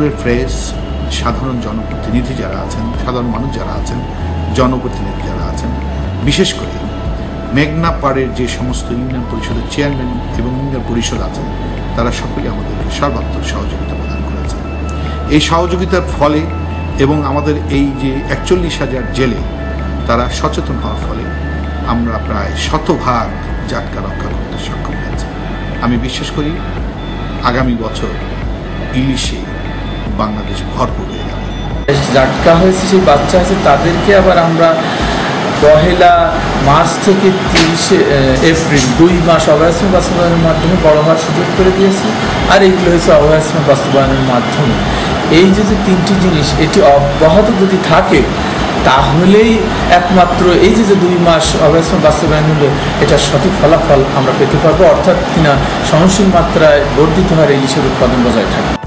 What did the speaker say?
শহরের প্রেস, সাধারণ জনপ্রতিনিধি যারা আছেন, সাধারণ মানুষ যারা আছেন, জনপ্রতিনিধি যারা আছেন, বিশেষ করে মেঘনা পাড়ের যে সমস্ত ইউনিয়ন পরিষদের চেয়ারম্যান এবং ইউনিয়ন পরিষদ আছেন, তারা সকলে আমাদেরকে সর্বাত্মক সহযোগিতা প্রদান করেছে। এই সহযোগিতার ফলে এবং আমাদের এই যে 41,000 জেলে তারা সচেতন হওয়ার ফলে আমরা প্রায় 100% জাটকা রক্ষা করতে সক্ষম হয়েছে। আমি বিশ্বাস করি আগামী বছর ইলিশে বাংলাদেশ ভরপুর হয়ে যাবে। জাটকা হয়েছে, সেই বাচ্চা আছে, তাদেরকে আবার আমরা 1 মার্চ থেকে 30 এপ্রিল 2 মাস অভয়াশ্রম বাস্তবায়নের মাধ্যমে বড় হওয়ার সুযোগ করে দিয়েছি। আর এইগুলো হয়েছে অভয়াশ্রম বাস্তবায়নের মাধ্যমে। এই যে 3টি জিনিস এটি অব্যাহত যদি থাকে তাহলেই একমাত্র এই যে 2 মাস অভয়াশ্রম বাস্তবায়ন হলে এটার সঠিক ফলাফল আমরা পেতে পারবো, অর্থাৎ কিনা সহনশীল মাত্রায় বর্ধিত হারে ইলিশের উৎপাদন বজায় থাকে।